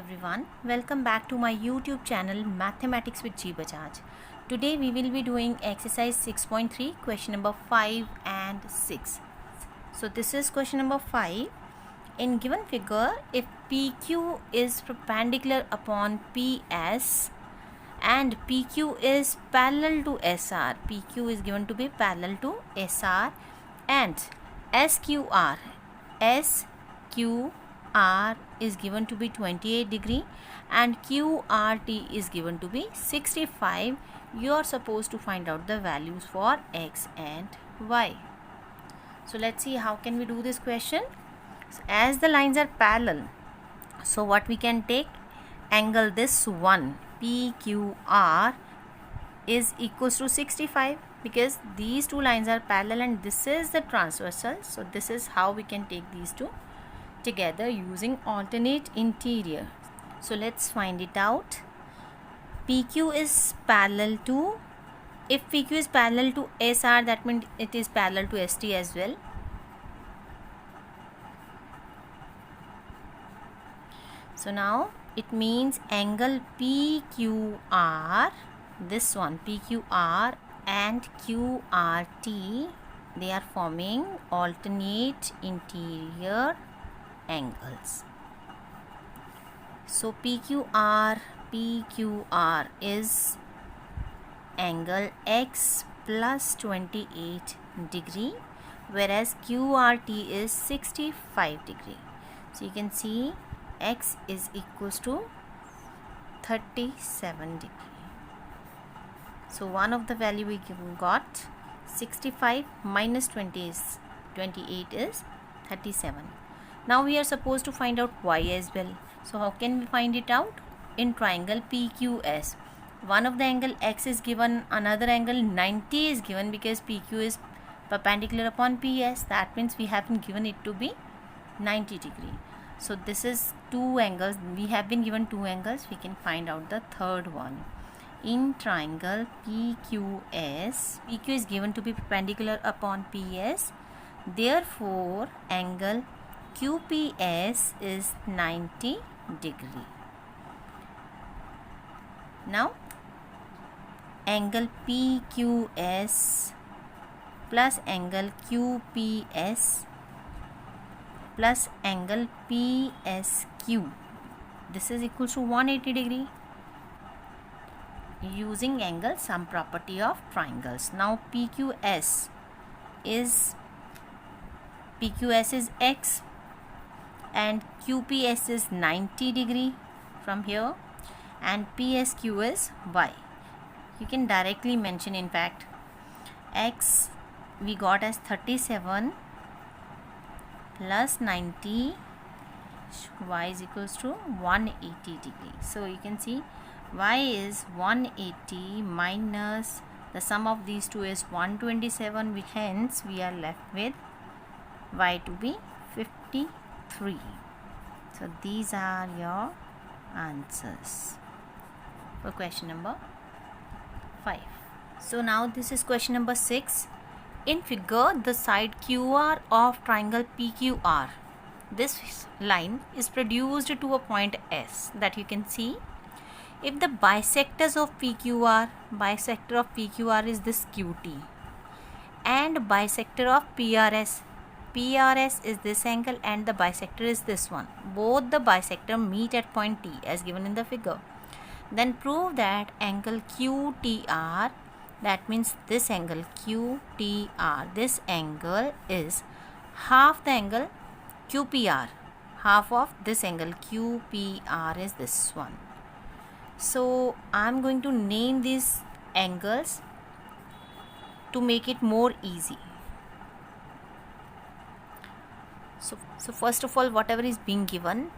everyone, welcome back to my YouTube channel Mathematics with G Bajaj. Today we will be doing exercise 6.3 question number 5 and 6. So this is question number 5. In given figure, if PQ is perpendicular upon PS and PQ is parallel to SR, PQ is given to be parallel to SR and SQR is given to be 28 degree and QRT is given to be 65. You are supposed to find out the values for X and Y. So let's see how can we do this question. So as the lines are parallel, so what we can take, angle this one PQR is equals to 65 because these two lines are parallel and this is the transversal. So this is how we can take these two together using alternate interior. So let's find it out. PQ is parallel to, if PQ is parallel to SR, that means it is parallel to ST as well. So now it means angle PQR, this one PQR and QRT, they are forming alternate interior angles. So PQR is angle X plus 28 degree, whereas QRT is 65 degree. So you can see X is equals to 37 degree. So one of the value we got, 65 minus 28 is 37. Now we are supposed to find out Y as well. So how can we find it out? In triangle PQS, one of the angle X is given, another angle 90 is given because PQ is perpendicular upon PS. That means we haven't given it to be 90 degree. So this is two angles. We have been given two angles. We can find out the third one. In triangle PQS, PQ is given to be perpendicular upon PS. Therefore, angle QPS is 90 degree. Now, angle PQS plus angle QPS plus angle PSQ, this is equal to 180 degree using angle sum property of triangles. Now PQS is X and QPS is 90 degree from here and PSQ is Y. You can directly mention, in fact, X we got as 37 plus 90, Y is equals to 180 degree. So you can see Y is 180 minus the sum of these two is 127, which hence we are left with Y to be 53. So these are your answers for question number 5. So now this is question number 6. In figure, the side QR of triangle PQR, this line is produced to a point S that you can see. If the bisectors of PQR, bisector of PQR is this QT and bisector of PRS is this angle and the bisector is this one. Both the bisector meet at point T as given in the figure. Then prove that angle QTR, that means this angle QTR, this angle is half the angle QPR. Half of this angle QPR is this one. So I am going to name these angles to make it more easy. So first of all, whatever is being given,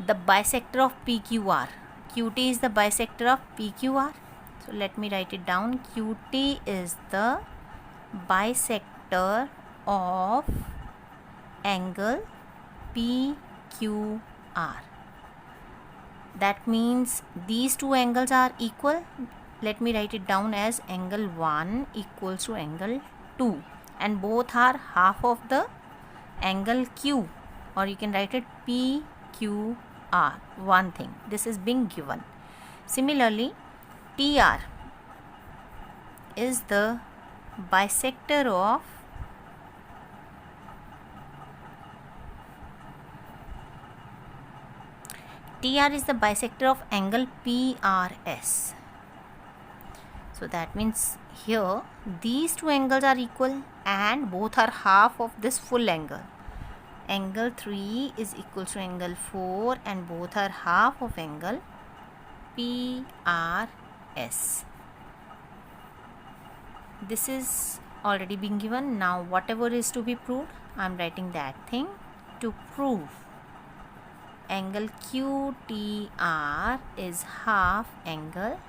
the bisector of PQR, QT is the bisector of PQR. So let me write it down. QT is the bisector of angle PQR. That means these two angles are equal. Let me write it down as angle 1 equals to angle 2 and both are half of the angle Q, or you can write it PQR. QPR, one thing. This is being given. Similarly, TR is the bisector of angle PRS. So that means here these two angles are equal and both are half of this full angle. Angle 3 is equal to angle 4 and both are half of angle PRS. This is already been given. Now whatever is to be proved, I am writing that thing. To prove angle QTR is half angle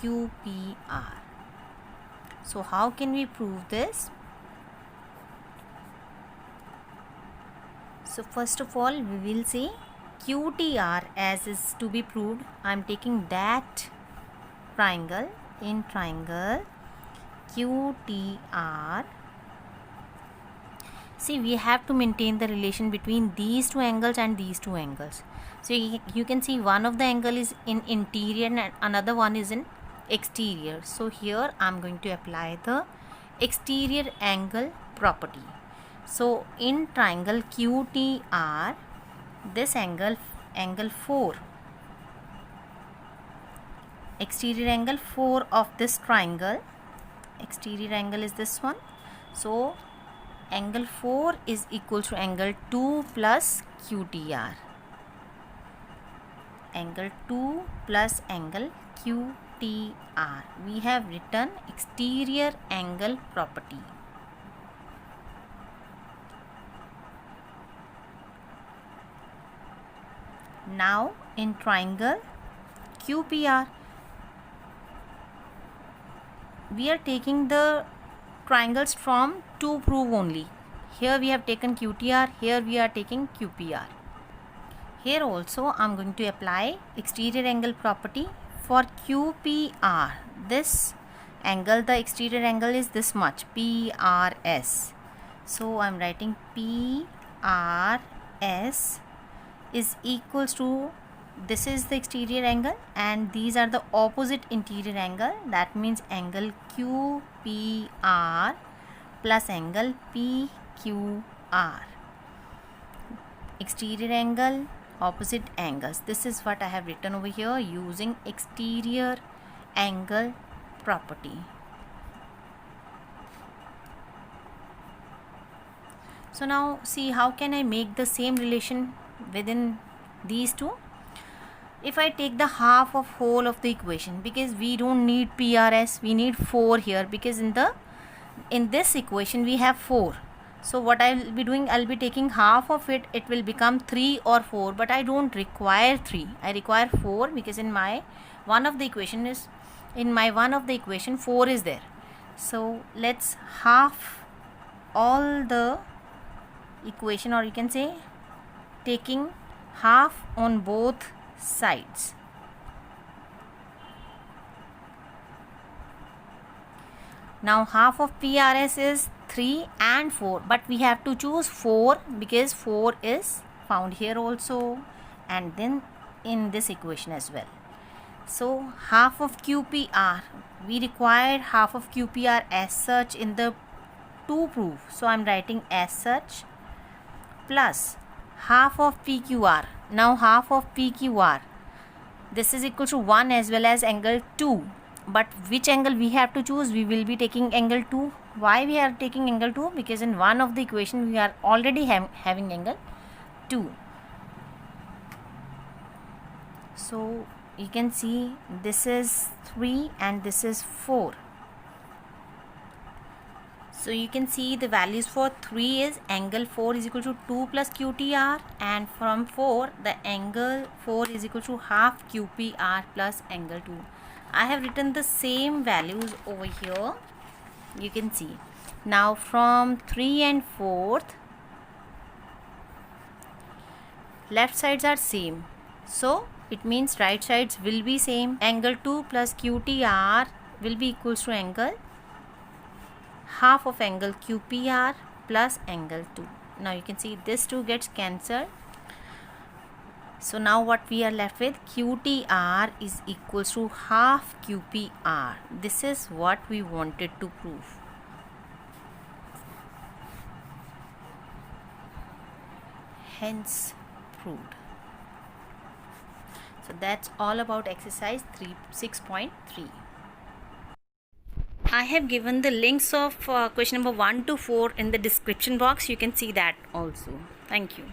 QPR. So how can we prove this? So first of all, we will say QTR as is to be proved. I am taking that triangle. In triangle QTR, see, we have to maintain the relation between these two angles and these two angles. So you can see one of the angle is in interior and another one is in exterior. So here I am going to apply the exterior angle property. So in triangle QTR, this angle 4, exterior angle 4 of this triangle, exterior angle is this one. So angle 4 is equal to angle 2 plus QTR. Angle 2 plus angle QTR. We have written exterior angle property. Now in triangle QPR, we are taking the triangles from to prove only. Here we have taken QTR, here we are taking QPR. Here also I am going to apply exterior angle property for QPR. This angle, the exterior angle is this much, PRS. So I am writing PRS is equals to, this is the exterior angle and these are the opposite interior angle. That means angle QPR plus angle PQR. Exterior angle, opposite angles. This is what I have written over here using exterior angle property. So now see, how can I make the same relation within these two? If I take the half of whole of the equation, because we don't need PRS, we need 4 here, because in this equation we have 4. So what I will be doing, I will be taking half of it, it will become 3 or 4, but I don't require 3, I require 4, because in my one of the equation 4 is there. So let's half all the equation, or you can say taking half on both sides. Now half of PRS is 3 and 4, but we have to choose 4 because 4 is found here also and then in this equation as well. So half of QPR, we required half of QPR as such in the to prove. So I am writing as such plus half of PQR. Now half of PQR, this is equal to 1 as well as angle 2. But which angle we have to choose? We will be taking angle 2. Why we are taking angle 2? Because in one of the equation we are already having angle 2. So you can see this is 3 and this is 4. So you can see the values for 3 is angle 4 is equal to 2 plus QTR, and from 4 the angle 4 is equal to half QPR plus angle 2. I have written the same values over here, you can see. Now from 3 and 4th, left sides are same, so it means right sides will be same. Angle 2 plus QTR will be equals to angle half of angle QPR plus angle 2. Now you can see this 2 gets cancelled. So now what we are left with, QTR is equals to half QPR. This is what we wanted to prove. Hence proved. So that's all about exercise 6.3. I have given the links of question number 1 to 4 in the description box. You can see that also. Thank you.